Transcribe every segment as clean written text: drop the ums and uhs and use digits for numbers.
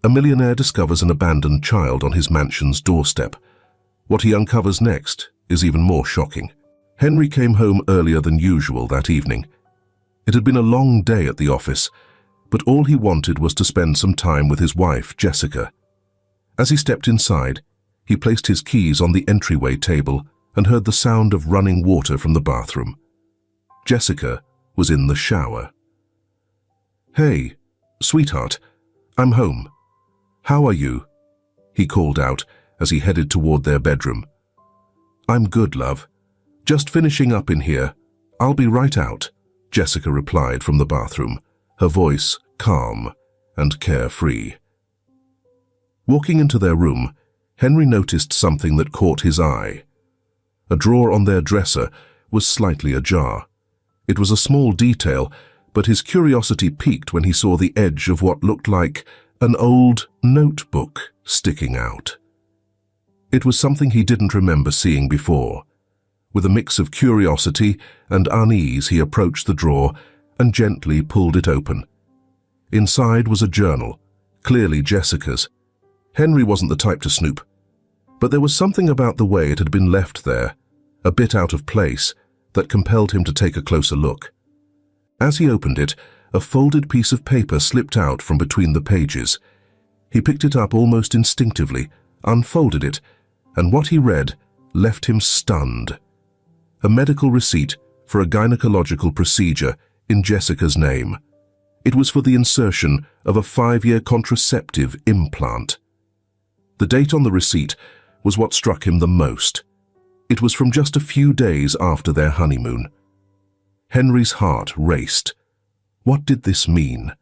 A millionaire discovers an abandoned child on his mansion's doorstep. What he uncovers next is even more shocking. Henry came home earlier than usual that evening. It had been a long day at the office, but all he wanted was to spend some time with his wife, Jessica. As he stepped inside, he placed his keys on the entryway table and heard the sound of running water from the bathroom. Jessica was in the shower. "Hey, sweetheart, I'm home. How are you?" he called out as he headed toward their bedroom. "I'm good, love. Just finishing up in here. I'll be right out," Jessica replied from the bathroom, her voice calm and carefree. Walking into their room, Henry noticed something that caught his eye. A drawer on their dresser was slightly ajar. It was a small detail, but his curiosity piqued when he saw the edge of what looked like an old notebook sticking out. It was something he didn't remember seeing before. With a mix of curiosity and unease, he approached the drawer and gently pulled it open. Inside was a journal, clearly Jessica's. Henry wasn't the type to snoop, but there was something about the way it had been left there, a bit out of place, that compelled him to take a closer look. As he opened it, a folded piece of paper slipped out from between the pages. He picked it up almost instinctively, unfolded it, and what he read left him stunned. A medical receipt for a gynecological procedure in Jessica's name. It was for the insertion of a 5-year contraceptive implant. The date on the receipt was what struck him the most. It was from just a few days after their honeymoon. Henry's heart raced. What did this mean?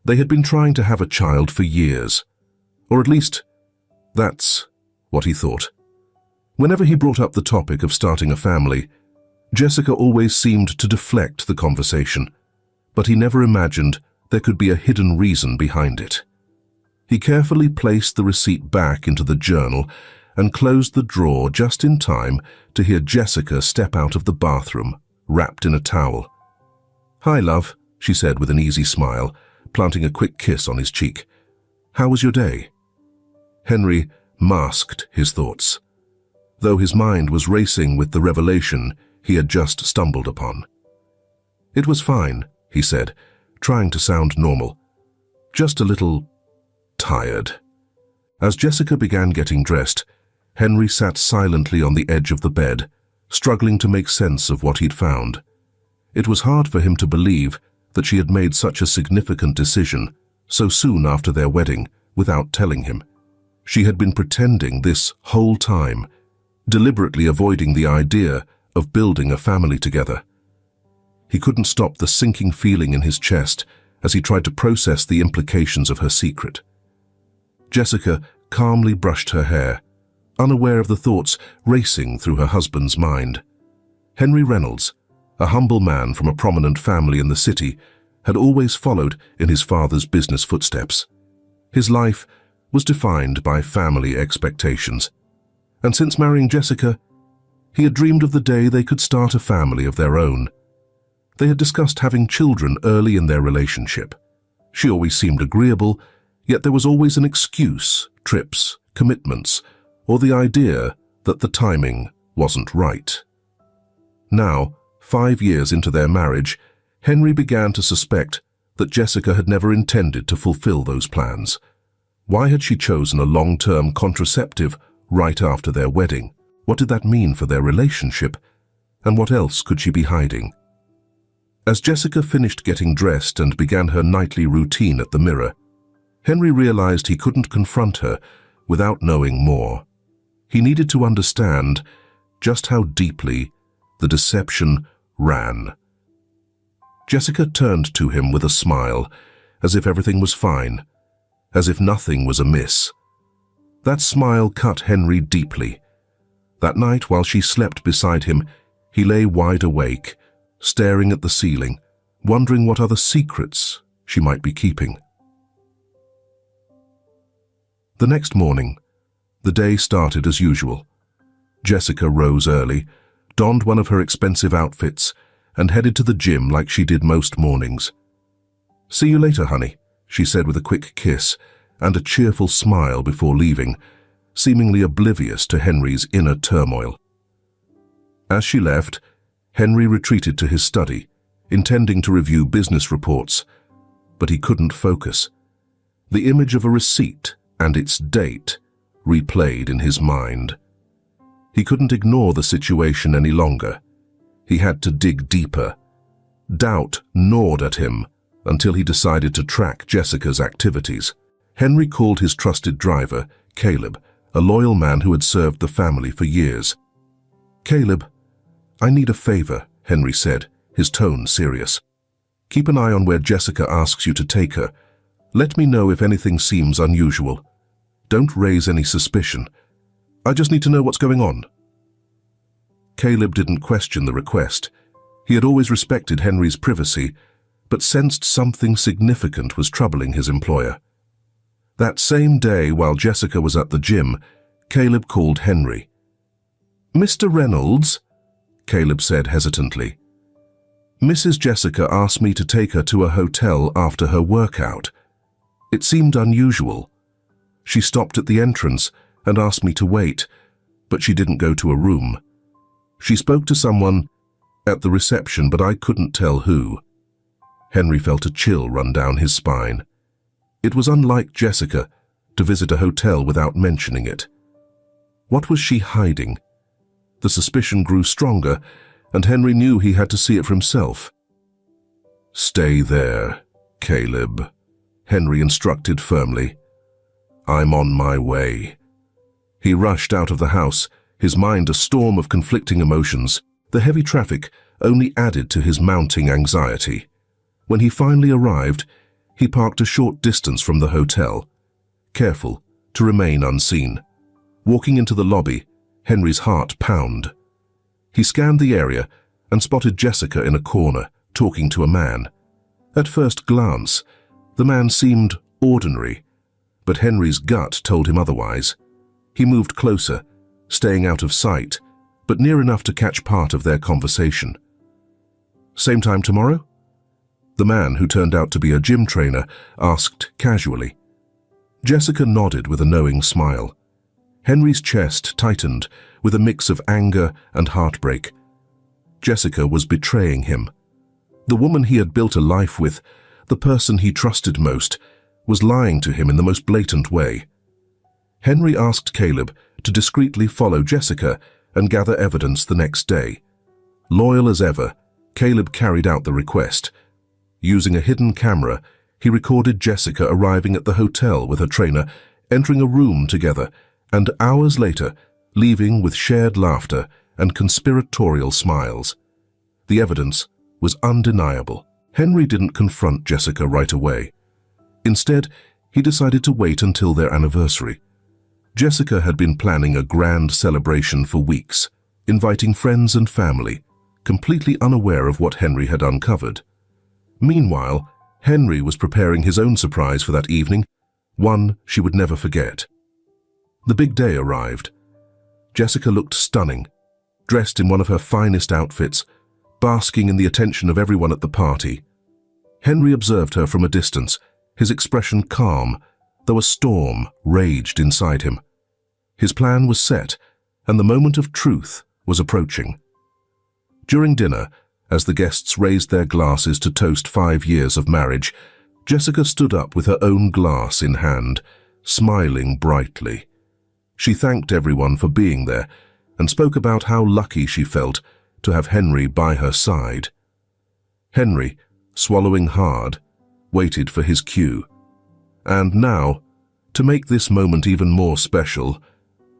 They had been trying to have a child for years, or at least that's what he thought. Whenever he brought up the topic of starting a family, Jessica always seemed to deflect the conversation, but he never imagined there could be a hidden reason behind it. He carefully placed the receipt back into the journal and closed the drawer just in time to hear Jessica step out of the bathroom, wrapped in a towel. "Hi, love," she said with an easy smile, planting a quick kiss on his cheek. "How was your day?" Henry masked his thoughts, though his mind was racing with the revelation he had just stumbled upon. "It was fine," he said, trying to sound normal. "Just a little tired." As Jessica began getting dressed, Henry sat silently on the edge of the bed, struggling to make sense of what he'd found. It was hard for him to believe that she had made such a significant decision so soon after their wedding without telling him. She had been pretending this whole time, deliberately avoiding the idea of building a family together. He couldn't stop the sinking feeling in his chest as he tried to process the implications of her secret. Jessica calmly brushed her hair, unaware of the thoughts racing through her husband's mind. Henry Reynolds, a humble man from a prominent family in the city, had always followed in his father's business footsteps. His life was defined by family expectations, and since marrying Jessica, he had dreamed of the day they could start a family of their own. They had discussed having children early in their relationship. She always seemed agreeable, yet there was always an excuse, trips, commitments, or the idea that the timing wasn't right. Now, 5 years into their marriage, Henry began to suspect that Jessica had never intended to fulfill those plans. Why had she chosen a long-term contraceptive right after their wedding? What did that mean for their relationship? And what else could she be hiding? As Jessica finished getting dressed and began her nightly routine at the mirror, Henry realized he couldn't confront her without knowing more. He needed to understand just how deeply the deception ran. Jessica turned to him with a smile, as if everything was fine, as if nothing was amiss. That smile cut Henry deeply. That night, while she slept beside him, he lay wide awake, staring at the ceiling, wondering what other secrets she might be keeping. The next morning, the day started as usual. Jessica rose early, donned one of her expensive outfits, and headed to the gym like she did most mornings. "See you later, honey," she said with a quick kiss, and a cheerful smile before leaving, seemingly oblivious to Henry's inner turmoil. As she left, Henry retreated to his study, intending to review business reports, but he couldn't focus. The image of a receipt and its date replayed in his mind. He couldn't ignore the situation any longer. He had to dig deeper. Doubt gnawed at him until he decided to track Jessica's activities. Henry called his trusted driver, Caleb, a loyal man who had served the family for years. "Caleb, I need a favor," Henry said, his tone serious. "Keep an eye on where Jessica asks you to take her. Let me know if anything seems unusual. Don't raise any suspicion. I just need to know what's going on." Caleb didn't question the request. He had always respected Henry's privacy, but sensed something significant was troubling his employer. That same day, while Jessica was at the gym, Caleb called Henry. "Mr. Reynolds," Caleb said hesitantly, "Mrs. Jessica asked me to take her to a hotel after her workout. It seemed unusual. She stopped at the entrance and asked me to wait, but she didn't go to a room. She spoke to someone at the reception, but I couldn't tell who." Henry felt a chill run down his spine. It was unlike Jessica to visit a hotel without mentioning it. What was she hiding? The suspicion grew stronger, and Henry knew he had to see it for himself. "Stay there, Caleb," Henry instructed firmly. "I'm on my way." He rushed out of the house, his mind a storm of conflicting emotions. The heavy traffic only added to his mounting anxiety. When he finally arrived, he parked a short distance from the hotel, careful to remain unseen. Walking into the lobby, Henry's heart pounded. He scanned the area and spotted Jessica in a corner, talking to a man. At first glance, the man seemed ordinary, but Henry's gut told him otherwise. He moved closer, staying out of sight, but near enough to catch part of their conversation. "Same time tomorrow?" The man, who turned out to be a gym trainer, asked casually. Jessica nodded with a knowing smile. Henry's chest tightened with a mix of anger and heartbreak. Jessica was betraying him. The woman he had built a life with, the person he trusted most, was lying to him in the most blatant way. Henry asked Caleb to discreetly follow Jessica and gather evidence the next day. Loyal as ever, Caleb carried out the request. Using a hidden camera, he recorded Jessica arriving at the hotel with her trainer, entering a room together, and hours later, leaving with shared laughter and conspiratorial smiles. The evidence was undeniable. Henry didn't confront Jessica right away. Instead, he decided to wait until their anniversary. Jessica had been planning a grand celebration for weeks, inviting friends and family, completely unaware of what Henry had uncovered. Meanwhile, Henry was preparing his own surprise for that evening, one she would never forget. The big day arrived. Jessica looked stunning, dressed in one of her finest outfits, basking in the attention of everyone at the party. Henry observed her from a distance, his expression calm, though a storm raged inside him. His plan was set, and the moment of truth was approaching. During dinner, as the guests raised their glasses to toast 5 years of marriage, Jessica stood up with her own glass in hand, smiling brightly. She thanked everyone for being there and spoke about how lucky she felt to have Henry by her side. Henry, swallowing hard, waited for his cue. "And now, to make this moment even more special,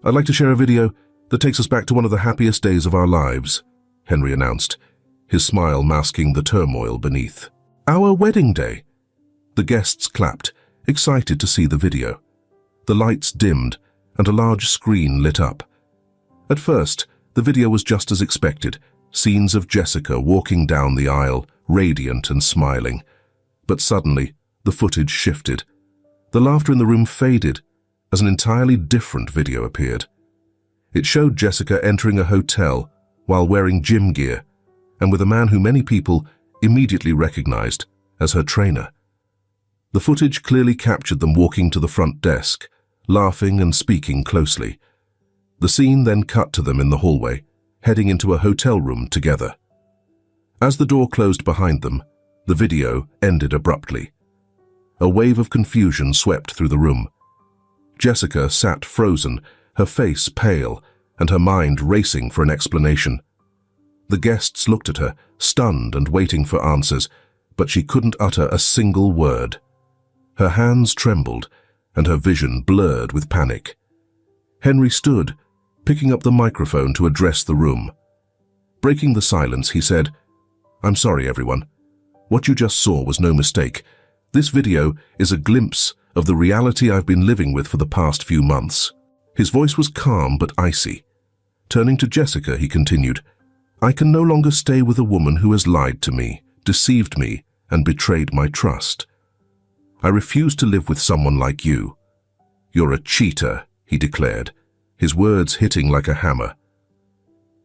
I'd like to share a video that takes us back to one of the happiest days of our lives," Henry announced, his smile masking the turmoil beneath. "Our wedding day." The guests clapped, excited to see the video. The lights dimmed, and a large screen lit up. At first, the video was just as expected, scenes of Jessica walking down the aisle, radiant and smiling. But suddenly, the footage shifted. The laughter in the room faded as an entirely different video appeared. It showed Jessica entering a hotel while wearing gym gear and with a man who many people immediately recognized as her trainer. The footage clearly captured them walking to the front desk, laughing and speaking closely. The scene then cut to them in the hallway, heading into a hotel room together. As the door closed behind them, the video ended abruptly. A wave of confusion swept through the room. Jessica sat frozen, her face pale, and her mind racing for an explanation. The guests looked at her, stunned and waiting for answers, but she couldn't utter a single word. Her hands trembled, and her vision blurred with panic. Henry stood, picking up the microphone to address the room. Breaking the silence, he said, "I'm sorry, everyone. What you just saw was no mistake. This video is a glimpse of the reality I've been living with for the past few months." His voice was calm but icy. Turning to Jessica, he continued, "I can no longer stay with a woman who has lied to me, deceived me, and betrayed my trust. I refuse to live with someone like you. You're a cheater," he declared, his words hitting like a hammer.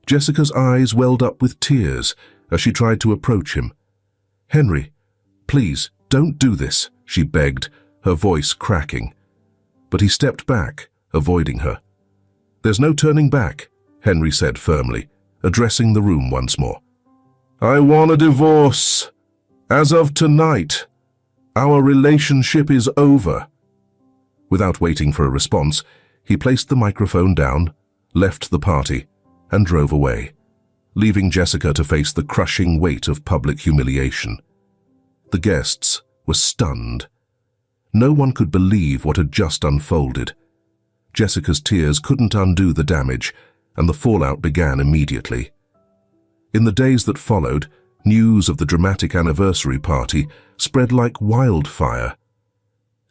Jessica's eyes welled up with tears as she tried to approach him. "Henry, please, don't do this," she begged, her voice cracking. But he stepped back, avoiding her. "There's no turning back," Henry said firmly, addressing the room once more. "I want a divorce. As of tonight, our relationship is over." Without waiting for a response, he placed the microphone down, left the party, and drove away, leaving Jessica to face the crushing weight of public humiliation. The guests were stunned. No one could believe what had just unfolded. Jessica's tears couldn't undo the damage, and the fallout began immediately. In the days that followed, news of the dramatic anniversary party spread like wildfire.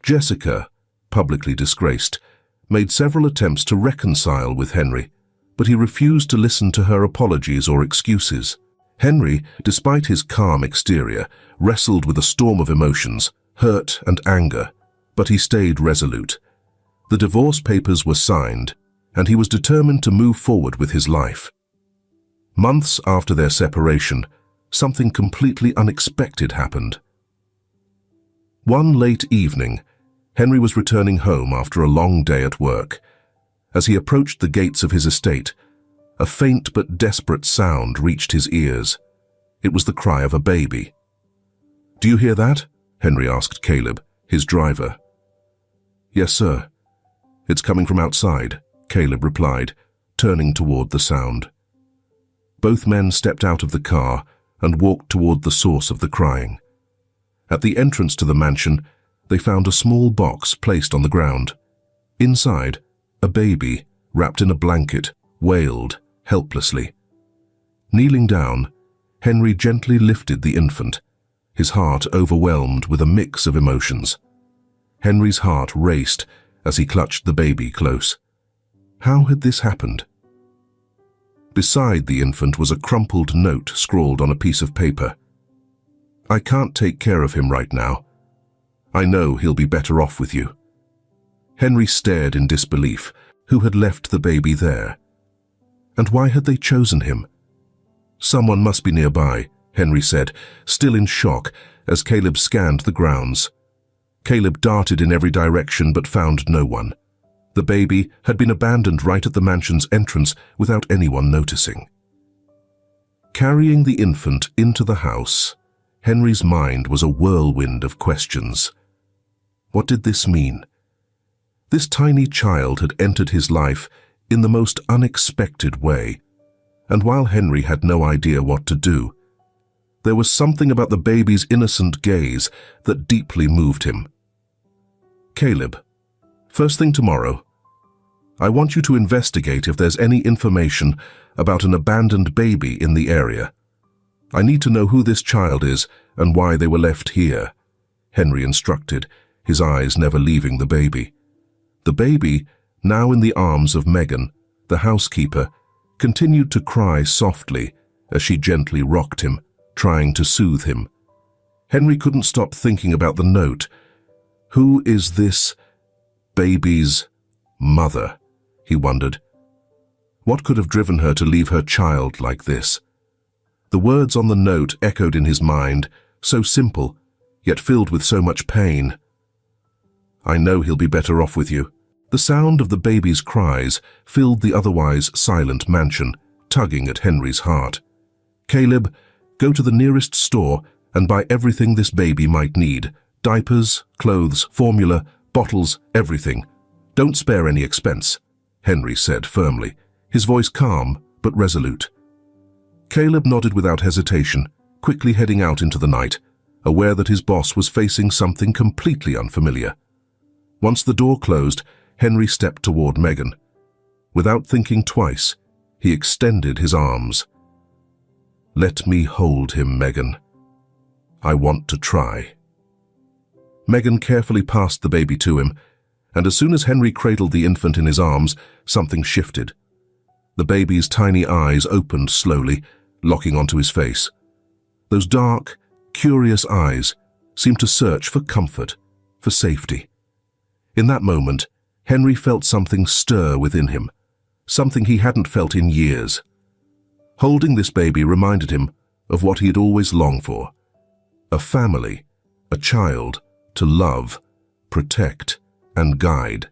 Jessica, publicly disgraced, made several attempts to reconcile with Henry, but he refused to listen to her apologies or excuses. Henry, despite his calm exterior, wrestled with a storm of emotions, hurt and anger, but he stayed resolute. The divorce papers were signed, and he was determined to move forward with his life. Months after their separation, something completely unexpected happened. One late evening, Henry was returning home after a long day at work. As he approached the gates of his estate, a faint but desperate sound reached his ears. It was the cry of a baby. "Do you hear that?" Henry asked Caleb, his driver. "Yes, sir. It's coming from outside," Caleb replied, turning toward the sound. Both men stepped out of the car and walked toward the source of the crying. At the entrance to the mansion, they found a small box placed on the ground. Inside, a baby, wrapped in a blanket, wailed helplessly. Kneeling down, Henry gently lifted the infant, his heart overwhelmed with a mix of emotions. Henry's heart raced as he clutched the baby close. How had this happened? Beside the infant was a crumpled note scrawled on a piece of paper. "I can't take care of him right now. I know he'll be better off with you." Henry stared in disbelief. Who had left the baby there? And why had they chosen him? "Someone must be nearby," Henry said, still in shock, as Caleb scanned the grounds. Caleb darted in every direction but found no one. The baby had been abandoned right at the mansion's entrance without anyone noticing. Carrying the infant into the house, Henry's mind was a whirlwind of questions. What did this mean? This tiny child had entered his life in the most unexpected way, and while Henry had no idea what to do, there was something about the baby's innocent gaze that deeply moved him. "Caleb, first thing tomorrow, I want you to investigate if there's any information about an abandoned baby in the area. I need to know who this child is and why they were left here," Henry instructed, his eyes never leaving the baby. The baby, now in the arms of Megan, the housekeeper, continued to cry softly as she gently rocked him, trying to soothe him. Henry couldn't stop thinking about the note. Who is this baby's mother? He wondered. What could have driven her to leave her child like this? The words on the note echoed in his mind, so simple, yet filled with so much pain. I know he'll be better off with you." The sound of the baby's cries filled the otherwise silent mansion, tugging at Henry's heart. "Caleb, go to the nearest store and buy everything this baby might need. Diapers, clothes, formula, bottles, everything. Don't spare any expense," Henry said firmly, his voice calm but resolute. Caleb nodded without hesitation, quickly heading out into the night, aware that his boss was facing something completely unfamiliar. Once the door closed, Henry stepped toward Megan. Without thinking twice, he extended his arms. "Let me hold him, Megan. I want to try." Megan carefully passed the baby to him, and as soon as Henry cradled the infant in his arms, something shifted. The baby's tiny eyes opened slowly, locking onto his face. Those dark, curious eyes seemed to search for comfort, for safety. In that moment, Henry felt something stir within him, something he hadn't felt in years. Holding this baby reminded him of what he had always longed for: a family, a child to love, protect, and guide.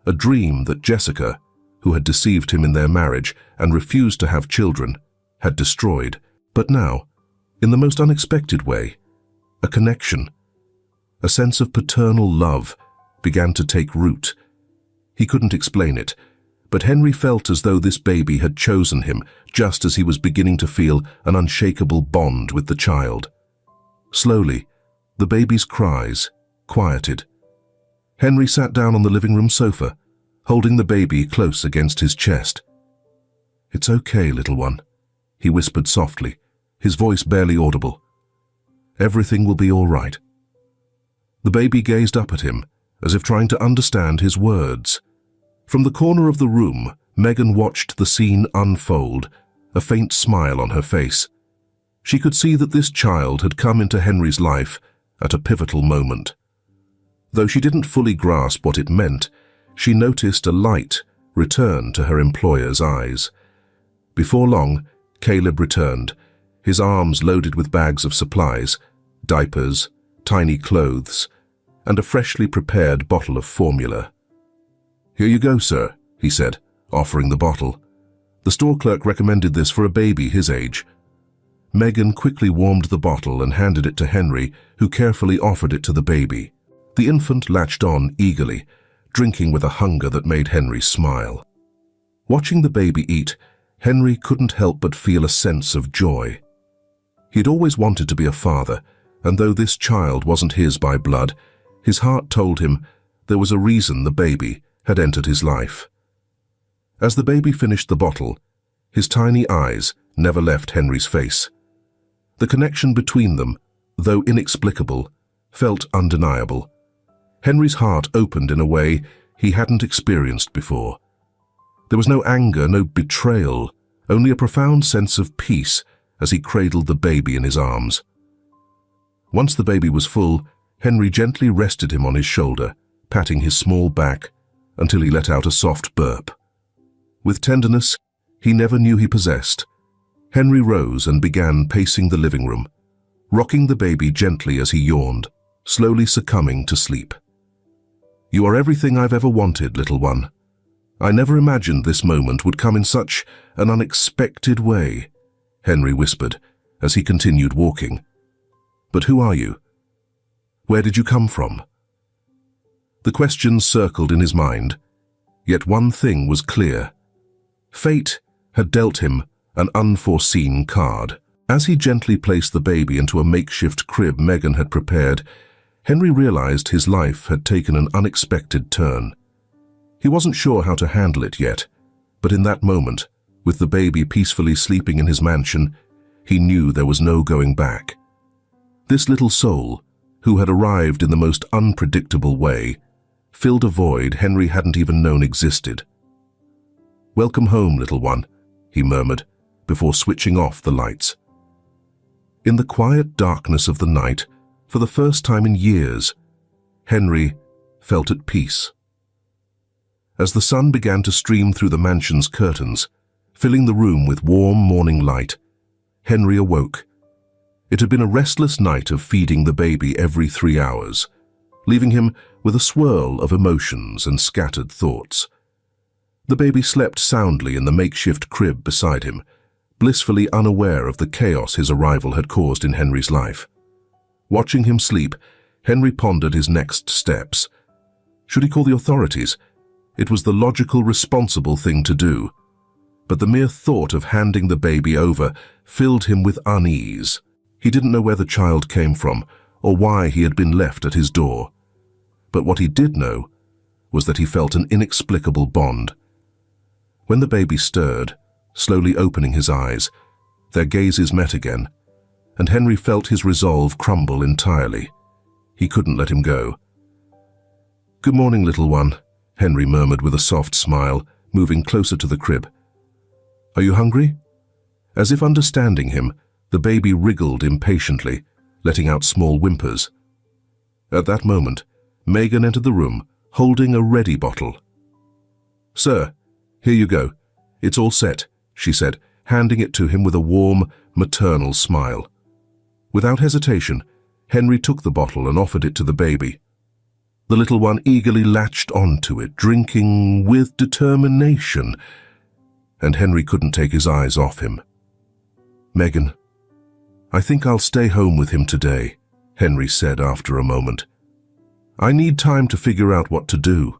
A dream that Jessica, who had deceived him in their marriage and refused to have children, had destroyed. But now, in the most unexpected way, a connection, a sense of paternal love, began to take root. He couldn't explain it, but Henry felt as though this baby had chosen him just as he was beginning to feel an unshakable bond with the child. Slowly, the baby's cries quieted. Henry sat down on the living room sofa, holding the baby close against his chest. "It's okay, little one," he whispered softly, his voice barely audible. "Everything will be all right." The baby gazed up at him, as if trying to understand his words. From the corner of the room, Megan watched the scene unfold, a faint smile on her face. She could see that this child had come into Henry's life at a pivotal moment. Though she didn't fully grasp what it meant, she noticed a light return to her employer's eyes. Before long, Caleb returned, his arms loaded with bags of supplies, diapers, tiny clothes, and a freshly prepared bottle of formula. "Here you go, sir," he said, offering the bottle. "The store clerk recommended this for a baby his age." Megan quickly warmed the bottle and handed it to Henry, who carefully offered it to the baby. The infant latched on eagerly, drinking with a hunger that made Henry smile. Watching the baby eat, Henry couldn't help but feel a sense of joy. He'd always wanted to be a father, and though this child wasn't his by blood, his heart told him there was a reason the baby had entered his life. As the baby finished the bottle, his tiny eyes never left Henry's face. The connection between them, though inexplicable, felt undeniable. Henry's heart opened in a way he hadn't experienced before. There was no anger, no betrayal, only a profound sense of peace as he cradled the baby in his arms. Once the baby was full, Henry gently rested him on his shoulder, patting his small back until he let out a soft burp. With tenderness he never knew he possessed, Henry rose and began pacing the living room, rocking the baby gently as he yawned, slowly succumbing to sleep. "You are everything I've ever wanted, little one. I never imagined this moment would come in such an unexpected way," Henry whispered as he continued walking. "But who are you? Where did you come from?" The questions circled in his mind, yet one thing was clear. Fate had dealt him an unforeseen card. As he gently placed the baby into a makeshift crib Megan had prepared, Henry realized his life had taken an unexpected turn. He wasn't sure how to handle it yet, but in that moment, with the baby peacefully sleeping in his mansion, he knew there was no going back. This little soul, who had arrived in the most unpredictable way, filled a void Henry hadn't even known existed. "Welcome home, little one," he murmured, before switching off the lights. In the quiet darkness of the night, for the first time in years, Henry felt at peace. As the sun began to stream through the mansion's curtains, filling the room with warm morning light, Henry awoke. It had been a restless night of feeding the baby every 3 hours, leaving him with a swirl of emotions and scattered thoughts. The baby slept soundly in the makeshift crib beside him, blissfully unaware of the chaos his arrival had caused in Henry's life. Watching him sleep, Henry pondered his next steps. Should he call the authorities? It was the logical, responsible thing to do. But the mere thought of handing the baby over filled him with unease. He didn't know where the child came from or why he had been left at his door. But what he did know was that he felt an inexplicable bond. When the baby stirred, slowly opening his eyes, their gazes met again, and Henry felt his resolve crumble entirely. He couldn't let him go. "Good morning, little one," Henry murmured with a soft smile, moving closer to the crib. "Are you hungry?" As if understanding him, the baby wriggled impatiently, letting out small whimpers. At that moment, Megan entered the room, holding a ready bottle. "Sir, here you go. It's all set," she said, handing it to him with a warm, maternal smile. Without hesitation, Henry took the bottle and offered it to the baby. The little one eagerly latched onto it, drinking with determination, and Henry couldn't take his eyes off him. "Megan, I think I'll stay home with him today," Henry said after a moment. "I need time to figure out what to do."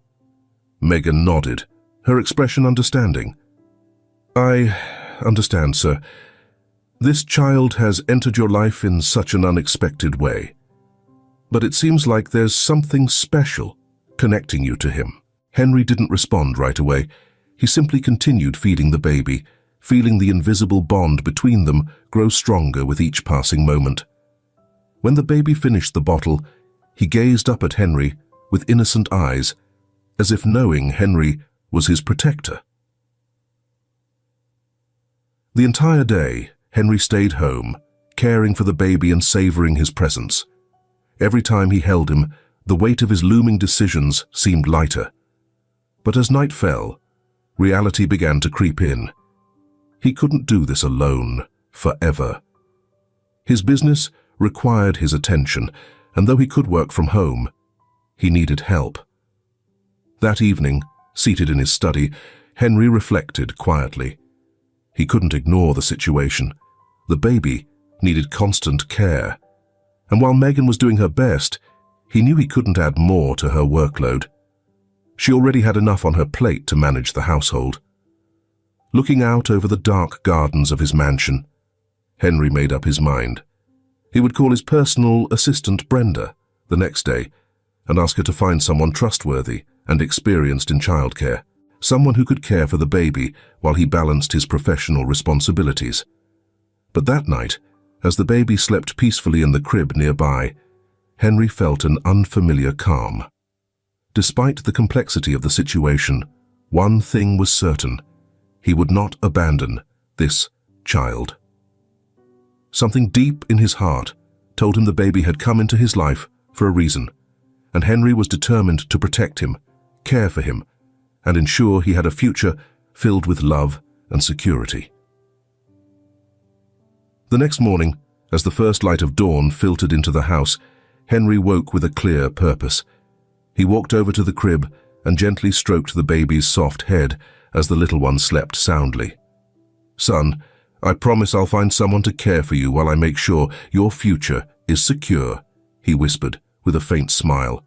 Megan nodded, her expression understanding. "I understand, sir. This child has entered your life in such an unexpected way. But it seems like there's something special connecting you to him." Henry didn't respond right away. He simply continued feeding the baby, feeling the invisible bond between them grow stronger with each passing moment. When the baby finished the bottle, he gazed up at Henry with innocent eyes, as if knowing Henry was his protector. The entire day, Henry stayed home, caring for the baby and savoring his presence. Every time he held him, the weight of his looming decisions seemed lighter. But as night fell, reality began to creep in. He couldn't do this alone, forever. His business required his attention, and though he could work from home, he needed help. That evening, seated in his study, Henry reflected quietly. He couldn't ignore the situation. The baby needed constant care. And while Megan was doing her best, he knew he couldn't add more to her workload. She already had enough on her plate to manage the household. Looking out over the dark gardens of his mansion, Henry made up his mind. He would call his personal assistant Brenda the next day and ask her to find someone trustworthy and experienced in childcare, someone who could care for the baby while he balanced his professional responsibilities. But that night, as the baby slept peacefully in the crib nearby, Henry felt an unfamiliar calm. Despite the complexity of the situation, one thing was certain: he would not abandon this child. Something deep in his heart told him the baby had come into his life for a reason, and Henry was determined to protect him, care for him, and ensure he had a future filled with love and security. The next morning, as the first light of dawn filtered into the house, Henry woke with a clear purpose. He walked over to the crib and gently stroked the baby's soft head as the little one slept soundly. "Son, I promise I'll find someone to care for you while I make sure your future is secure," he whispered with a faint smile.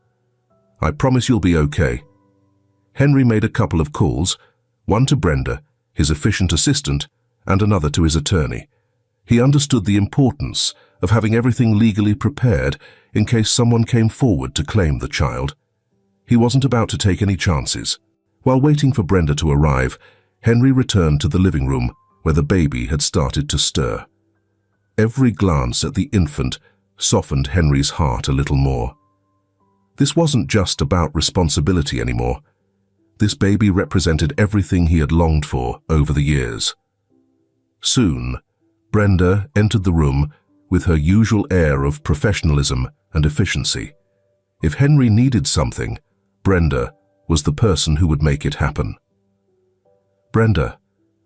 "I promise you'll be okay." Henry made a couple of calls, one to Brenda, his efficient assistant, and another to his attorney. He understood the importance of having everything legally prepared in case someone came forward to claim the child. He wasn't about to take any chances. While waiting for Brenda to arrive, Henry returned to the living room where the baby had started to stir. Every glance at the infant softened Henry's heart a little more. This wasn't just about responsibility anymore. This baby represented everything he had longed for over the years. Soon, Brenda entered the room with her usual air of professionalism and efficiency. If Henry needed something, Brenda was the person who would make it happen. "Brenda,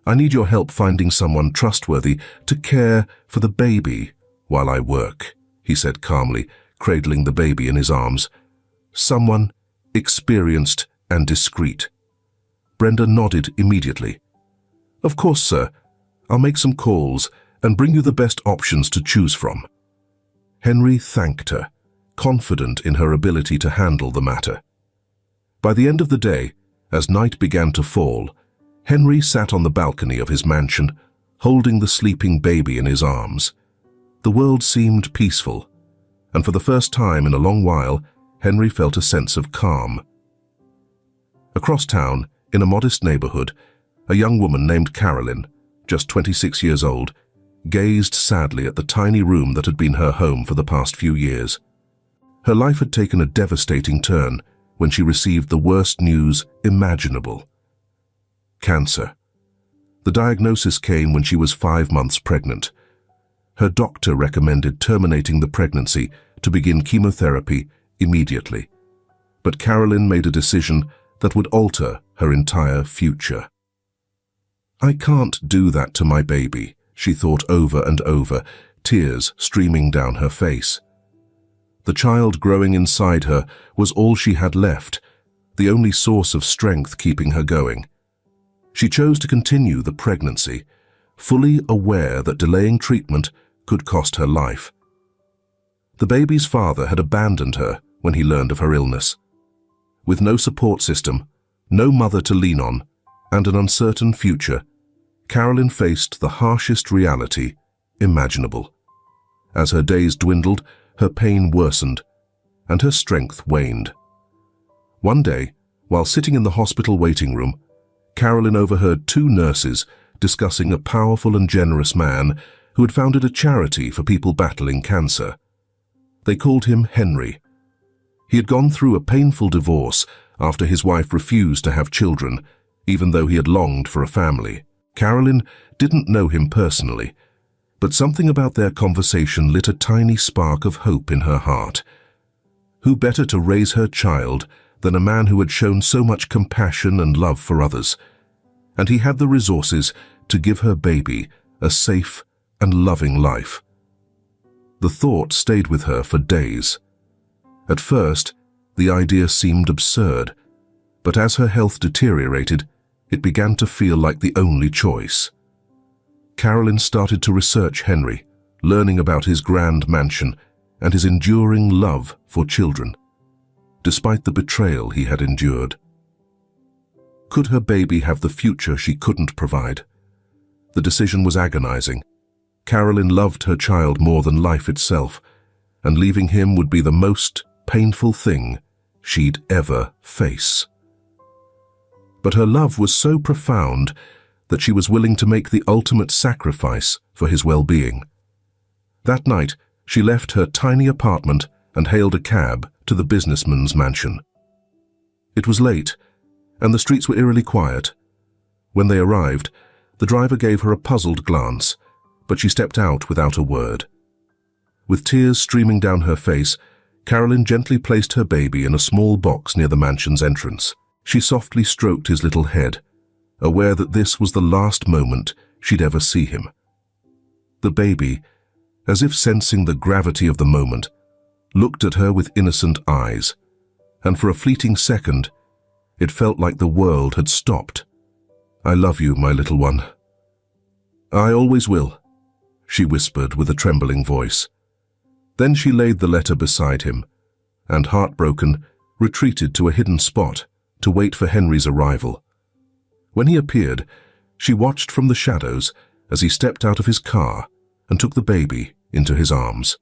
I need your help finding someone trustworthy to care for the baby while I work," he said calmly, cradling the baby in his arms. "Someone experienced and discreet. Brenda nodded immediately. "Of course, sir. I'll make some calls and bring you the best options to choose from." Henry thanked her, confident in her ability to handle the matter. By the end of the day, as night began to fall, Henry sat on the balcony of his mansion, holding the sleeping baby in his arms. The world seemed peaceful, and for the first time in a long while, Henry felt a sense of calm. Across town, in a modest neighborhood, a young woman named Carolyn, just 26 years old, gazed sadly at the tiny room that had been her home for the past few years. Her life had taken a devastating turn when she received the worst news imaginable: cancer. The diagnosis came when she was 5 months pregnant. Her doctor recommended terminating the pregnancy to begin chemotherapy immediately. But Carolyn made a decision that would alter her entire future. "I can't do that to my baby," she thought over and over, tears streaming down her face. The child growing inside her was all she had left, the only source of strength keeping her going. She chose to continue the pregnancy, fully aware that delaying treatment could cost her life. The baby's father had abandoned her when he learned of her illness. With no support system, no mother to lean on, and an uncertain future, Carolyn faced the harshest reality imaginable. As her days dwindled, her pain worsened, and her strength waned. One day, while sitting in the hospital waiting room, Carolyn overheard 2 nurses discussing a powerful and generous man who had founded a charity for people battling cancer. They called him Henry. He had gone through a painful divorce after his wife refused to have children, even though he had longed for a family. Carolyn didn't know him personally, but something about their conversation lit a tiny spark of hope in her heart. Who better to raise her child than a man who had shown so much compassion and love for others? And he had the resources to give her baby a safe and loving life. The thought stayed with her for days. At first, the idea seemed absurd, but as her health deteriorated, it began to feel like the only choice. Carolyn started to research Henry, learning about his grand mansion and his enduring love for children, despite the betrayal he had endured. Could her baby have the future she couldn't provide? The decision was agonizing. Carolyn loved her child more than life itself, and leaving him would be the most painful thing she'd ever face. But her love was so profound that she was willing to make the ultimate sacrifice for his well-being. That night, she left her tiny apartment and hailed a cab to the businessman's mansion. It was late, and the streets were eerily quiet. When they arrived, the driver gave her a puzzled glance, but she stepped out without a word. With tears streaming down her face, Carolyn gently placed her baby in a small box near the mansion's entrance. She softly stroked his little head, aware that this was the last moment she'd ever see him. The baby, as if sensing the gravity of the moment, looked at her with innocent eyes, and for a fleeting second, it felt like the world had stopped. "I love you, my little one." "I always will," she whispered with a trembling voice. Then she laid the letter beside him, and, heartbroken, retreated to a hidden spot to wait for Henry's arrival. When he appeared, she watched from the shadows as he stepped out of his car and took the baby into his arms.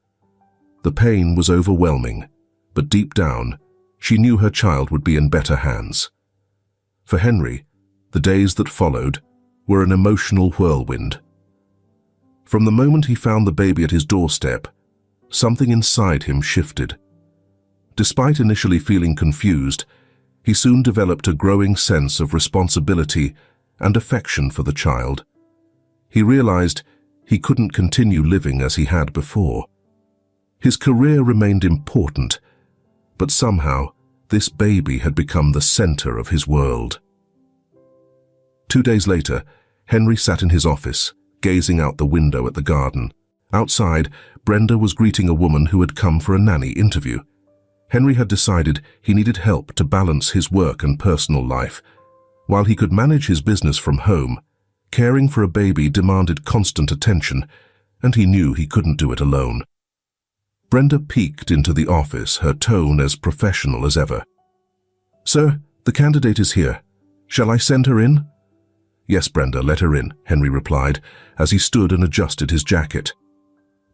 The pain was overwhelming, but deep down, she knew her child would be in better hands. For Henry, the days that followed were an emotional whirlwind. From the moment he found the baby at his doorstep, something inside him shifted. Despite initially feeling confused, he soon developed a growing sense of responsibility and affection for the child. He realized he couldn't continue living as he had before. His career remained important, but somehow this baby had become the center of his world. 2 days later, Henry sat in his office, gazing out the window at the garden. Outside, Brenda was greeting a woman who had come for a nanny interview. Henry had decided he needed help to balance his work and personal life. While he could manage his business from home, caring for a baby demanded constant attention, and he knew he couldn't do it alone. Brenda peeked into the office, her tone as professional as ever. "Sir, the candidate is here. Shall I send her in?" "Yes, Brenda, let her in," Henry replied, as he stood and adjusted his jacket.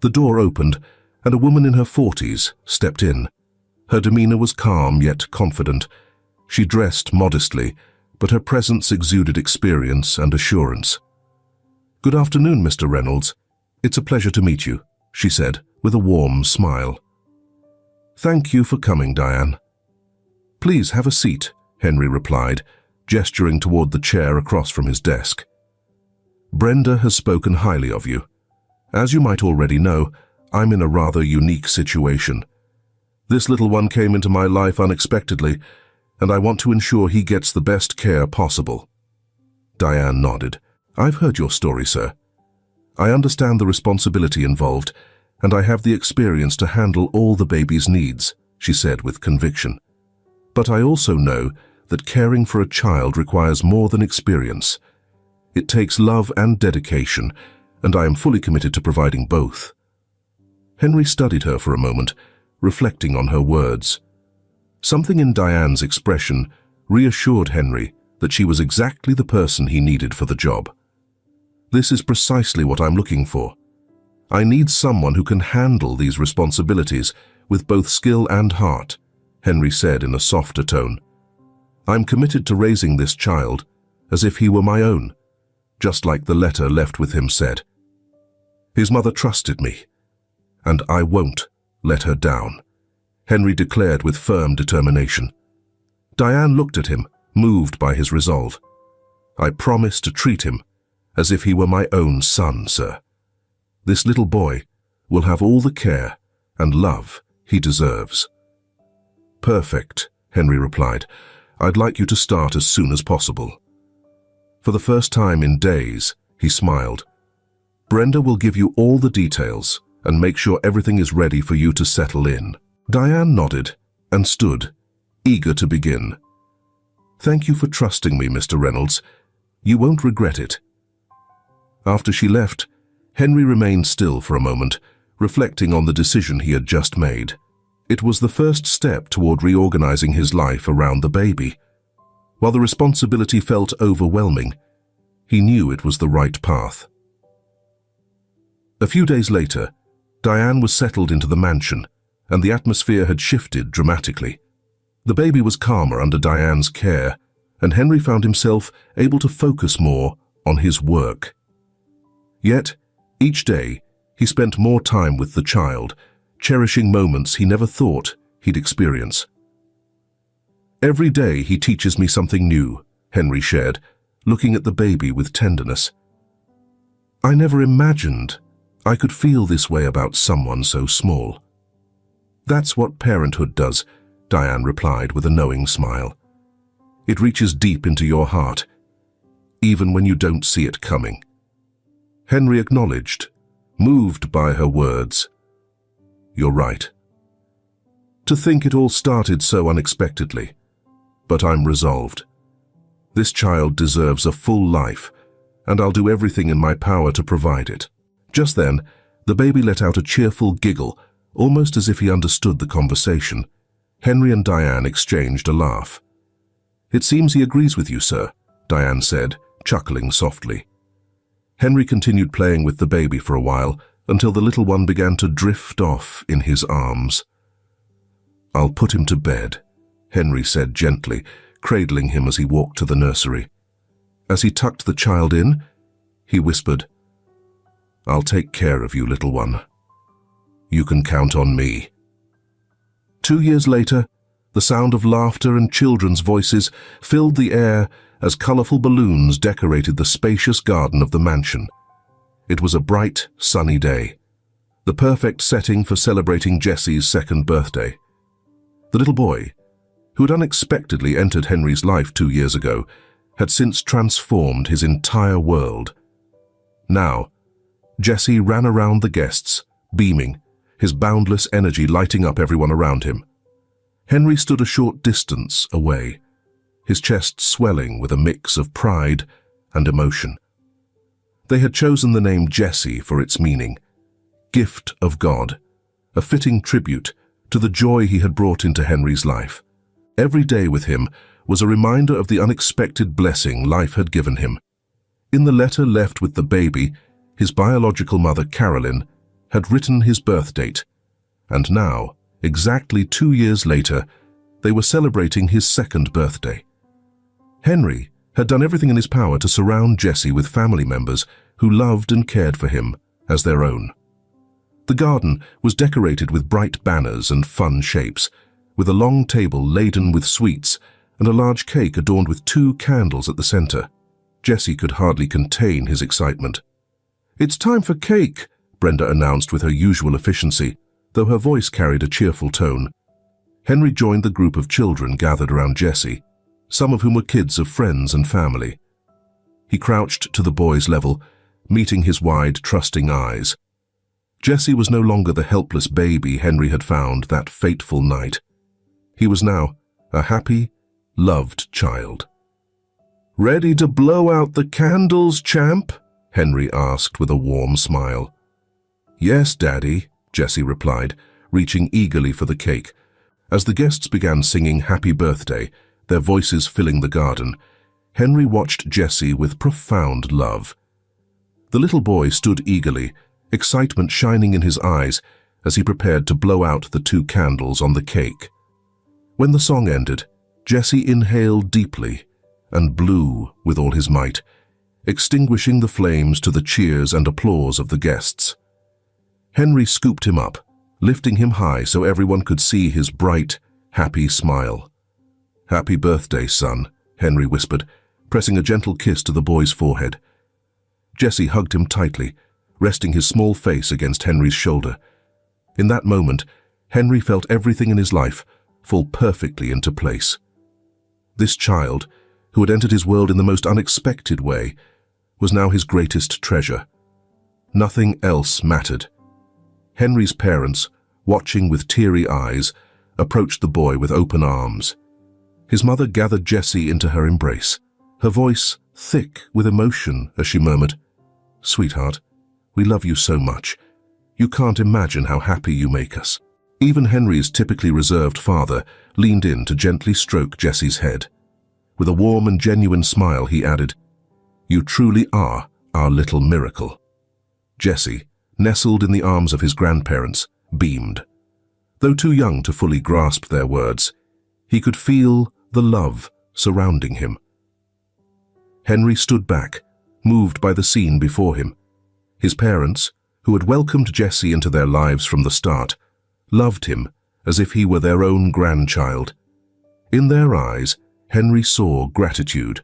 The door opened, and a woman in her 40s stepped in. Her demeanor was calm yet confident. She dressed modestly, but her presence exuded experience and assurance. "Good afternoon, Mr. Reynolds. It's a pleasure to meet you," she said, with a warm smile. "Thank you for coming, Diane." "Please have a seat," Henry replied, gesturing toward the chair across from his desk. "Brenda has spoken highly of you. As you might already know, I'm in a rather unique situation. This little one came into my life unexpectedly, and I want to ensure he gets the best care possible." Diane nodded. "I've heard your story, sir. I understand the responsibility involved, and I have the experience to handle all the baby's needs," she said with conviction. "But I also know that caring for a child requires more than experience. It takes love and dedication, and I am fully committed to providing both." Henry studied her for a moment, reflecting on her words. Something in Diane's expression reassured Henry that she was exactly the person he needed for the job. "This is precisely what I'm looking for. I need someone who can handle these responsibilities with both skill and heart," Henry said in a softer tone. "I'm committed to raising this child as if he were my own, just like the letter left with him said. His mother trusted me, and I won't let her down," Henry declared with firm determination. Diane looked at him, moved by his resolve. "I promise to treat him as if he were my own son, sir. This little boy will have all the care and love he deserves." "Perfect," Henry replied. "I'd like you to start as soon as possible." For the first time in days, he smiled. "Brenda will give you all the details and make sure everything is ready for you to settle in." Diane nodded and stood, eager to begin. "Thank you for trusting me, Mr. Reynolds. You won't regret it." After she left, Henry remained still for a moment, reflecting on the decision he had just made. It was the first step toward reorganizing his life around the baby. While the responsibility felt overwhelming, he knew it was the right path. A few days later, Diane was settled into the mansion, and the atmosphere had shifted dramatically. The baby was calmer under Diane's care, and Henry found himself able to focus more on his work. Yet, each day, he spent more time with the child, cherishing moments he never thought he'd experience. "Every day he teaches me something new," Henry shared, looking at the baby with tenderness. "I never imagined I could feel this way about someone so small." "That's what parenthood does," Diane replied with a knowing smile. "It reaches deep into your heart, even when you don't see it coming." Henry acknowledged, moved by her words. "You're right. To think it all started so unexpectedly, but I'm resolved. This child deserves a full life, and I'll do everything in my power to provide it." Just then, the baby let out a cheerful giggle, almost as if he understood the conversation. Henry and Diane exchanged a laugh. "It seems he agrees with you, sir," Diane said, chuckling softly. Henry continued playing with the baby for a while, until the little one began to drift off in his arms. "I'll put him to bed," Henry said gently, cradling him as he walked to the nursery. As he tucked the child in, he whispered, "I'll take care of you, little one. You can count on me." 2 years later, the sound of laughter and children's voices filled the air as colorful balloons decorated the spacious garden of the mansion. It was a bright, sunny day, the perfect setting for celebrating Jesse's 2nd birthday. The little boy, who had unexpectedly entered Henry's life 2 years ago, had since transformed his entire world. Now, Jesse ran around the guests, beaming, his boundless energy lighting up everyone around him. Henry stood a short distance away, his chest swelling with a mix of pride and emotion. They had chosen the name Jessie for its meaning, gift of God, a fitting tribute to the joy he had brought into Henry's life. Every day with him was a reminder of the unexpected blessing life had given him. In the letter left with the baby, his biological mother, Carolyn, had written his birth date, and now, exactly 2 years later, they were celebrating his second birthday. Henry had done everything in his power to surround Jessie with family members who loved and cared for him as their own. The garden was decorated with bright banners and fun shapes, with a long table laden with sweets and a large cake adorned with 2 candles at the center. Jessie could hardly contain his excitement. "It's time for cake," Brenda announced with her usual efficiency, though her voice carried a cheerful tone. Henry joined the group of children gathered around Jessie, some of whom were kids of friends and family. He crouched to the boy's level, meeting his wide, trusting eyes. Jessie was no longer the helpless baby Henry had found that fateful night. He was now a happy, loved child. "Ready to blow out the candles, champ?" Henry asked with a warm smile. "Yes, Daddy," Jessie replied, reaching eagerly for the cake. As the guests began singing Happy Birthday, their voices filling the garden, Henry watched Jessie with profound love. The little boy stood eagerly, excitement shining in his eyes as he prepared to blow out the 2 candles on the cake. When the song ended, Jessie inhaled deeply and blew with all his might, extinguishing the flames to the cheers and applause of the guests. Henry scooped him up, lifting him high so everyone could see his bright, happy smile. "Happy birthday, son," Henry whispered, pressing a gentle kiss to the boy's forehead. Jessie hugged him tightly, resting his small face against Henry's shoulder. In that moment, Henry felt everything in his life fall perfectly into place. This child, who had entered his world in the most unexpected way, was now his greatest treasure. Nothing else mattered. Henry's parents, watching with teary eyes, approached the boy with open arms. His mother gathered Jessie into her embrace, her voice thick with emotion as she murmured, "Sweetheart, we love you so much. You can't imagine how happy you make us." Even Henry's typically reserved father leaned in to gently stroke Jessie's head. With a warm and genuine smile, he added, "You truly are our little miracle." Jessie, nestled in the arms of his grandparents, beamed. Though too young to fully grasp their words, he could feel the love surrounding him. Henry stood back, moved by the scene before him. His parents, who had welcomed Jessie into their lives from the start, loved him as if he were their own grandchild. In their eyes, Henry saw gratitude,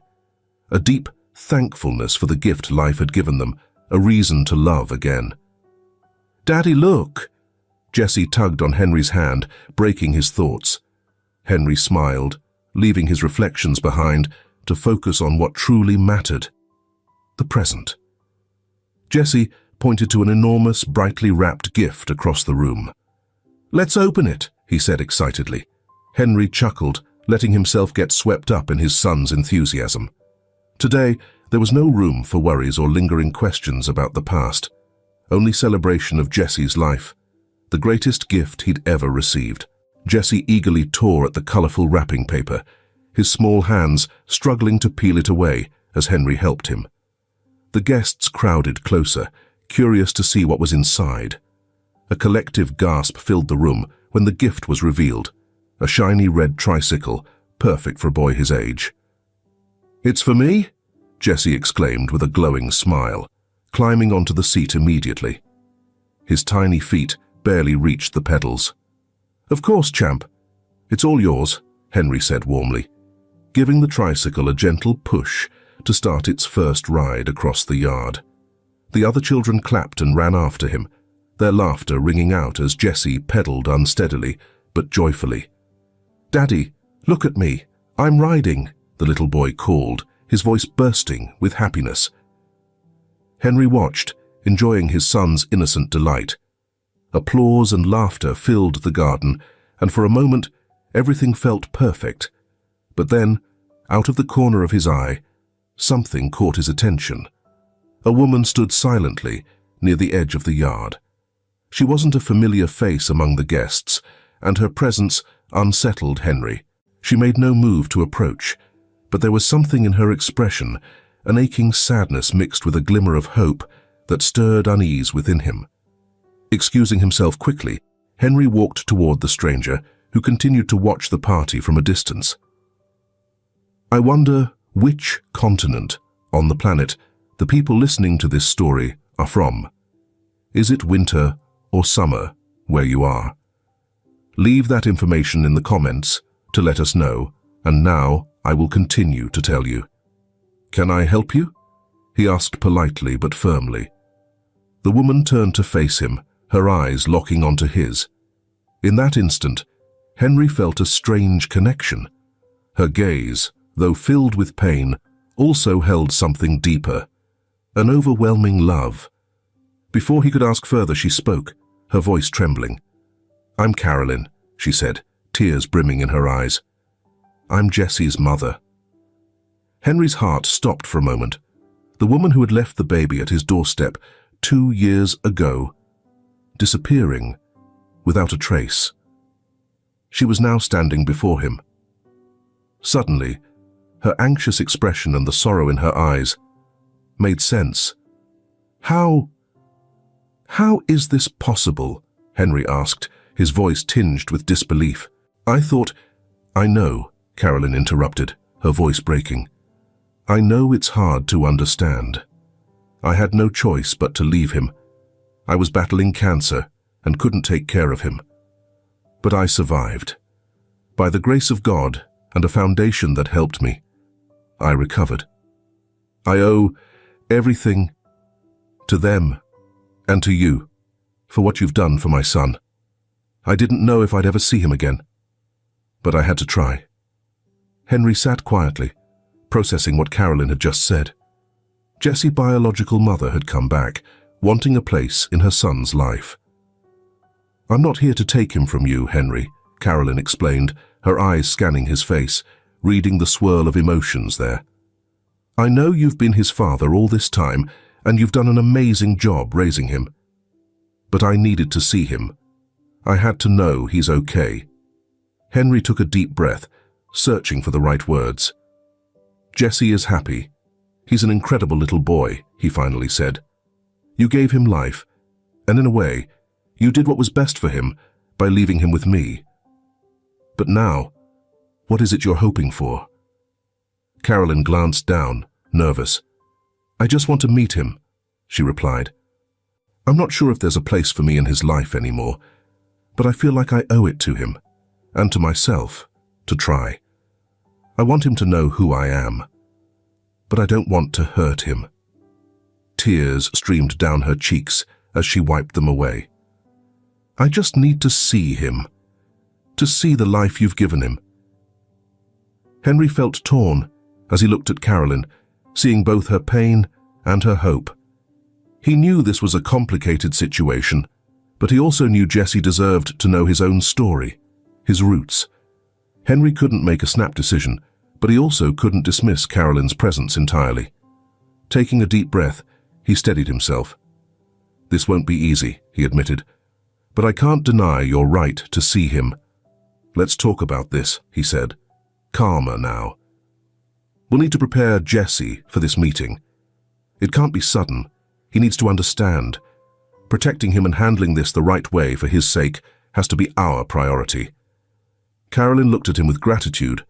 a deep thankfulness for the gift life had given them, a reason to love again. "Daddy, look!" Jessie tugged on Henry's hand, breaking his thoughts. Henry smiled, leaving his reflections behind to focus on what truly mattered: the present. Jessie pointed to an enormous, brightly wrapped gift across the room. "Let's open it," he said excitedly. Henry chuckled, letting himself get swept up in his son's enthusiasm. Today, there was no room for worries or lingering questions about the past, only celebration of Jessie's life, the greatest gift he'd ever received. Jessie eagerly tore at the colorful wrapping paper, his small hands struggling to peel it away as Henry helped him. The guests crowded closer, curious to see what was inside. A collective gasp filled the room when the gift was revealed, a shiny red tricycle, perfect for a boy his age. "It's for me?" Jessie exclaimed with a glowing smile, climbing onto the seat immediately. His tiny feet barely reached the pedals. "Of course, champ. It's all yours," Henry said warmly, giving the tricycle a gentle push to start its first ride across the yard. The other children clapped and ran after him, their laughter ringing out as Jessie pedaled unsteadily but joyfully. "Daddy, look at me. I'm riding," the little boy called, his voice bursting with happiness. Henry watched, enjoying his son's innocent delight. Applause and laughter filled the garden, and for a moment, Everything felt perfect. But then, out of the corner of his eye, something caught his attention. A woman stood silently near the edge of the yard. She wasn't a familiar face among the guests, and her presence unsettled Henry. She made no move to approach, but there was something in her expression, an aching sadness mixed with a glimmer of hope that stirred unease within him. Excusing himself quickly, Henry walked toward the stranger, who continued to watch the party from a distance. I wonder which continent on the planet the people listening to this story are from. Is it winter or summer where you are? Leave that information in the comments to let us know, and now I will continue to tell you. Can I help you? He asked politely but firmly. The woman turned to face him, her eyes locking onto his. In that instant, Henry felt a strange connection. Her gaze, though filled with pain, also held something deeper, an overwhelming love. Before he could ask further, she spoke, her voice trembling. "I'm Carolyn," she said, tears brimming in her eyes. "I'm Jesse's mother." Henry's heart stopped for a moment. The woman who had left the baby at his doorstep 2 years ago, disappearing without a trace. She was now standing before him. Suddenly, her anxious expression and the sorrow in her eyes made sense. How is this possible?" Henry asked, his voice tinged with disbelief. "I know," Carolyn interrupted, her voice breaking. "I know it's hard to understand. I had no choice but to leave him. I was battling cancer and couldn't take care of him. But I survived. By the grace of God and a foundation that helped me, I recovered. I owe everything to them and to you for what you've done for my son. I didn't know if I'd ever see him again, but I had to try." Henry sat quietly, processing what Carolyn had just said. Jesse's biological mother had come back, wanting a place in her son's life. "I'm not here to take him from you, Henry," Carolyn explained, her eyes scanning his face, reading the swirl of emotions there. "I know you've been his father all this time, and you've done an amazing job raising him. But I needed to see him. I had to know he's okay." Henry took a deep breath, searching for the right words. "Jesse is happy. He's an incredible little boy," he finally said. "You gave him life, and in a way, you did what was best for him by leaving him with me. But now, what is it you're hoping for?" Carolyn glanced down, nervous. "I just want to meet him," she replied. "I'm not sure if there's a place for me in his life anymore, but I feel like I owe it to him, and to myself, to try. I want him to know who I am, but I don't want to hurt him." Tears streamed down her cheeks as she wiped them away. "I just need to see him, to see the life you've given him." Henry felt torn as he looked at Carolyn, seeing both her pain and her hope. He knew this was a complicated situation, but he also knew Jesse deserved to know his own story, his roots. Henry couldn't make a snap decision, but he also couldn't dismiss Carolyn's presence entirely. Taking a deep breath, he steadied himself. "This won't be easy," he admitted, "but I can't deny your right to see him. Let's talk about this," he said, calmer now. "We'll need to prepare Jesse for this meeting. It can't be sudden. He needs to understand. Protecting him and handling this the right way for his sake has to be our priority." Carolyn looked at him with gratitude,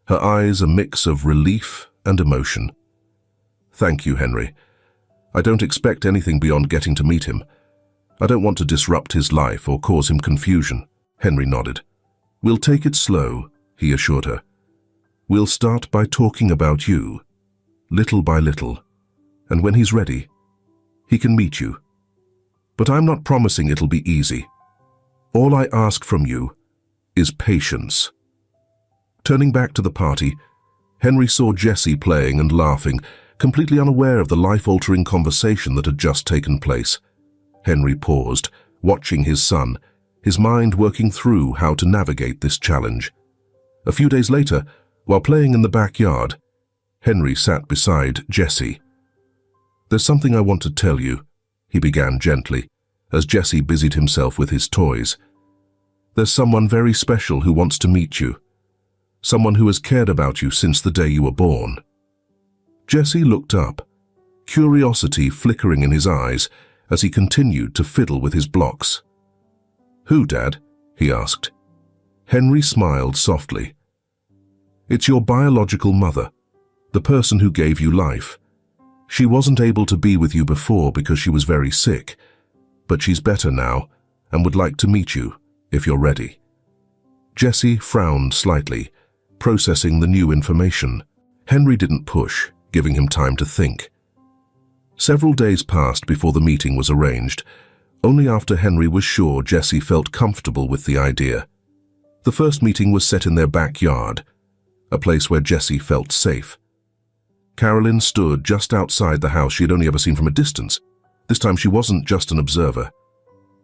her eyes a mix of relief and emotion. "Thank you, Henry. I don't expect anything beyond getting to meet him. I don't want to disrupt his life or cause him confusion." Henry nodded. "We'll take it slow," he assured her. "We'll start by talking about you, little by little, and when he's ready, he can meet you. But I'm not promising it'll be easy. All I ask from you is patience." Turning back to the party, Henry saw Jesse playing and laughing, completely unaware of the life-altering conversation that had just taken place. Henry paused, watching his son, his mind working through how to navigate this challenge. A few days later, while playing in the backyard, Henry sat beside Jesse. "There's something I want to tell you," he began gently, as Jesse busied himself with his toys. "There's someone very special who wants to meet you. Someone who has cared about you since the day you were born." Jesse looked up, curiosity flickering in his eyes as he continued to fiddle with his blocks. "Who, Dad?" he asked. Henry smiled softly. "It's your biological mother, the person who gave you life. She wasn't able to be with you before because she was very sick, but she's better now and would like to meet you, if you're ready." Jesse frowned slightly, processing the new information. Henry didn't push, giving him time to think. Several days passed before the meeting was arranged, only after Henry was sure Jesse felt comfortable with the idea. The first meeting was set in their backyard, a place where Jesse felt safe. Carolyn stood just outside the house she had only ever seen from a distance. This time she wasn't just an observer.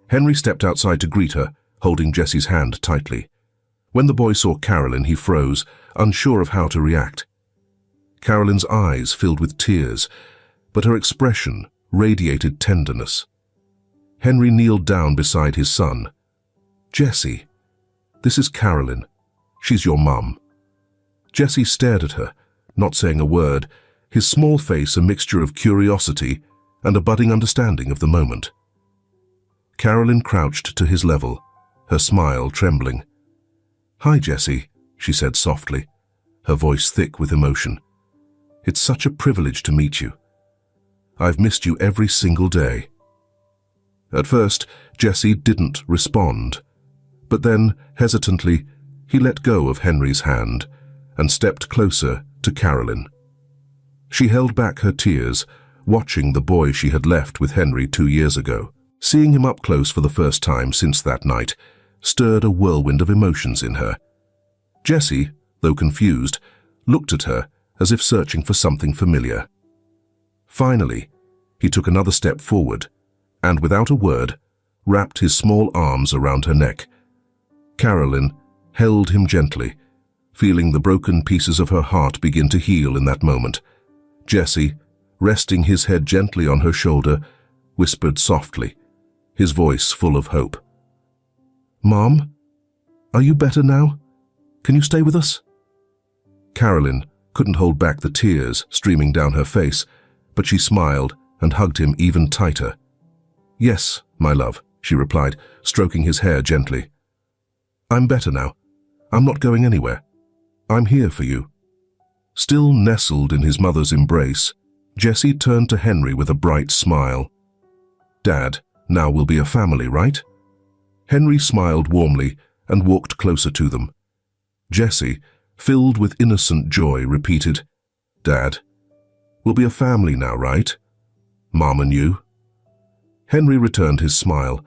Henry stepped outside to greet her, holding Jesse's hand tightly. When the boy saw Carolyn, he froze, unsure of how to react. Carolyn's eyes filled with tears, but her expression radiated tenderness. Henry kneeled down beside his son. "Jesse, this is Carolyn. She's your mum." Jesse stared at her, not saying a word, his small face a mixture of curiosity and a budding understanding of the moment. Carolyn crouched to his level, her smile trembling. "Hi, Jesse," she said softly, her voice thick with emotion. "It's such a privilege to meet you. I've missed you every single day." At first, Jesse didn't respond, but then, hesitantly, he let go of Henry's hand and stepped closer to Carolyn. She held back her tears, watching the boy she had left with Henry 2 years ago. Seeing him up close for the first time since that night stirred a whirlwind of emotions in her. Jesse, though confused, looked at her as if searching for something familiar. Finally, he took another step forward and, without a word, wrapped his small arms around her neck. Carolyn held him gently, feeling the broken pieces of her heart begin to heal in that moment. Jesse, resting his head gently on her shoulder, whispered softly, his voice full of hope. "Mom, are you better now? Can you stay with us?" Carolyn couldn't hold back the tears streaming down her face, but she smiled and hugged him even tighter. "Yes, my love," she replied, stroking his hair gently. "I'm better now. I'm not going anywhere. I'm here for you." Still nestled in his mother's embrace, Jesse turned to Henry with a bright smile. "Dad, now we'll be a family, right?" Henry smiled warmly and walked closer to them. Jesse, filled with innocent joy, repeated, "Dad, we'll be a family now, right? Mom and you?" Henry returned his smile,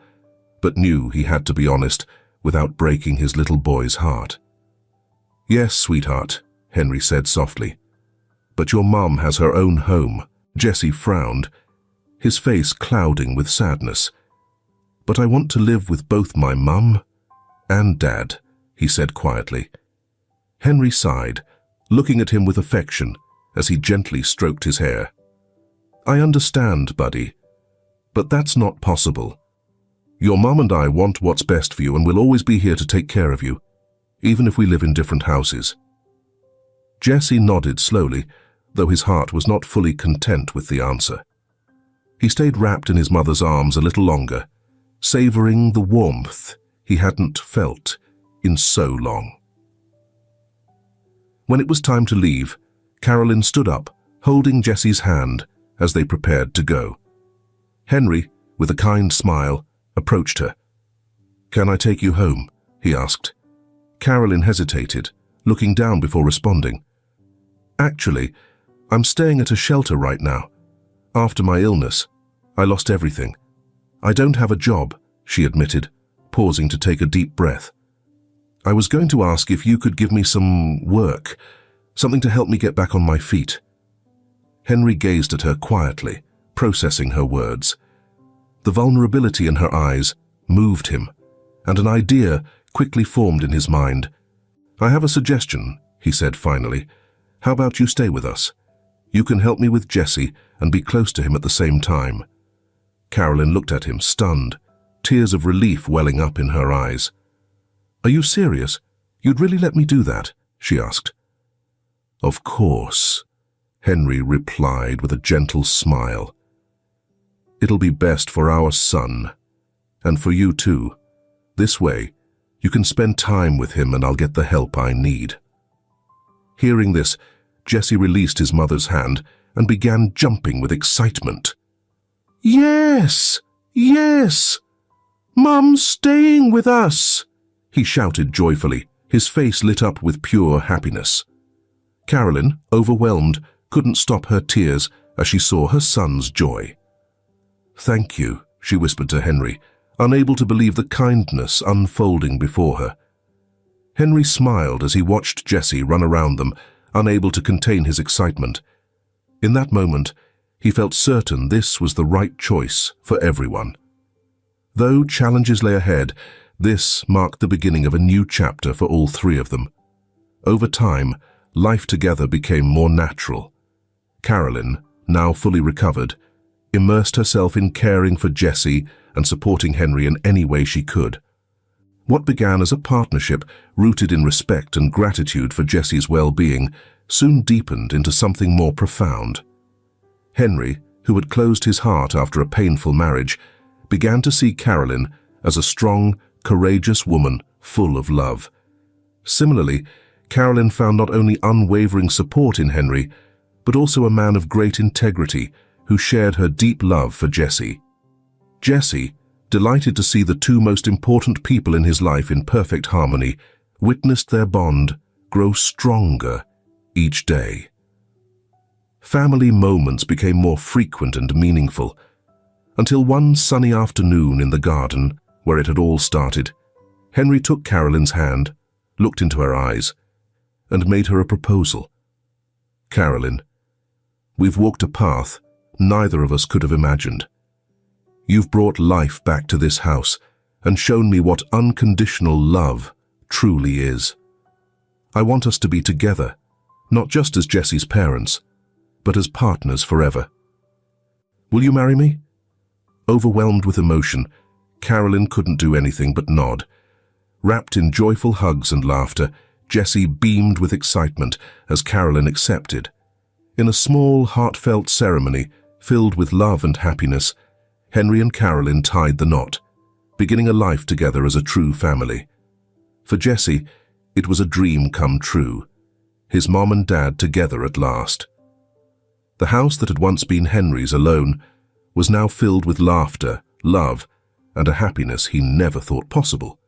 but knew he had to be honest without breaking his little boy's heart. "Yes, sweetheart," Henry said softly. "But your mom has her own home." Jesse frowned, his face clouding with sadness. "But I want to live with both my mum and Dad," he said quietly. Henry sighed, looking at him with affection as he gently stroked his hair. "I understand, buddy, but that's not possible. Your mum and I want what's best for you and we'll always be here to take care of you, even if we live in different houses." Jesse nodded slowly, though his heart was not fully content with the answer. He stayed wrapped in his mother's arms a little longer, savoring the warmth he hadn't felt in so long. When it was time to leave, Carolyn stood up, holding Jesse's hand as they prepared to go. Henry, with a kind smile, approached her. "Can I take you home?" he asked. Carolyn hesitated, looking down before responding. "Actually, I'm staying at a shelter right now. After my illness, I lost everything. I don't have a job," she admitted, pausing to take a deep breath. "I was going to ask if you could give me some work, something to help me get back on my feet." Henry gazed at her quietly, processing her words. The vulnerability in her eyes moved him, and an idea quickly formed in his mind. "I have a suggestion," he said finally. "How about you stay with us? You can help me with Jesse and be close to him at the same time." Carolyn looked at him, stunned, tears of relief welling up in her eyes. "Are you serious? You'd really let me do that?" she asked. "Of course," Henry replied with a gentle smile. "It'll be best for our son, and for you too. This way, you can spend time with him and I'll get the help I need." Hearing this, Jesse released his mother's hand and began jumping with excitement. "Yes! Yes! Mum's staying with us!" he shouted joyfully, his face lit up with pure happiness. Carolyn, overwhelmed, couldn't stop her tears as she saw her son's joy. "Thank you," she whispered to Henry, unable to believe the kindness unfolding before her. Henry smiled as he watched Jesse run around them, unable to contain his excitement. In that moment, he felt certain this was the right choice for everyone. Though challenges lay ahead, this marked the beginning of a new chapter for all three of them. Over time, life together became more natural. Carolyn, now fully recovered, immersed herself in caring for Jesse and supporting Henry in any way she could. What began as a partnership rooted in respect and gratitude for Jesse's well-being soon deepened into something more profound. Henry, who had closed his heart after a painful marriage, began to see Carolyn as a strong, courageous woman full of love. Similarly, Carolyn found not only unwavering support in Henry, but also a man of great integrity who shared her deep love for Jesse. Jesse, delighted to see the two most important people in his life in perfect harmony, witnessed their bond grow stronger each day. Family moments became more frequent and meaningful, until one sunny afternoon in the garden, where it had all started, Henry took Carolyn's hand, looked into her eyes, and made her a proposal. "Carolyn, we've walked a path neither of us could have imagined. You've brought life back to this house and shown me what unconditional love truly is. I want us to be together, not just as Jesse's parents, but as partners forever. Will you marry me?" Overwhelmed with emotion, Carolyn couldn't do anything but nod. Wrapped in joyful hugs and laughter, Jesse beamed with excitement as Carolyn accepted. In a small, heartfelt ceremony filled with love and happiness, Henry and Carolyn tied the knot, beginning a life together as a true family. For Jesse, it was a dream come true, his mom and dad together at last. The house that had once been Henry's alone was now filled with laughter, love, and a happiness he never thought possible.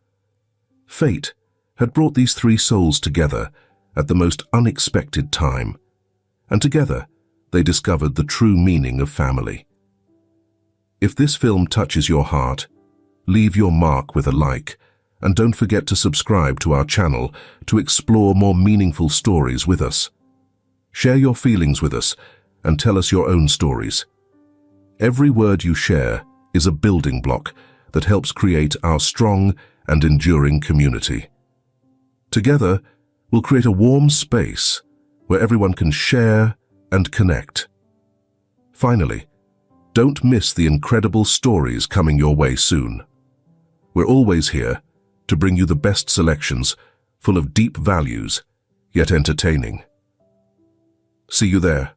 Fate had brought these three souls together at the most unexpected time, and together they discovered the true meaning of family. If this film touches your heart, leave your mark with a like, and don't forget to subscribe to our channel to explore more meaningful stories with us. Share your feelings with us and tell us your own stories. Every word you share is a building block that helps create our strong and enduring community. Together, we'll create a warm space where everyone can share and connect. Finally, don't miss the incredible stories coming your way soon. We're always here to bring you the best selections, full of deep values, yet entertaining. See you there.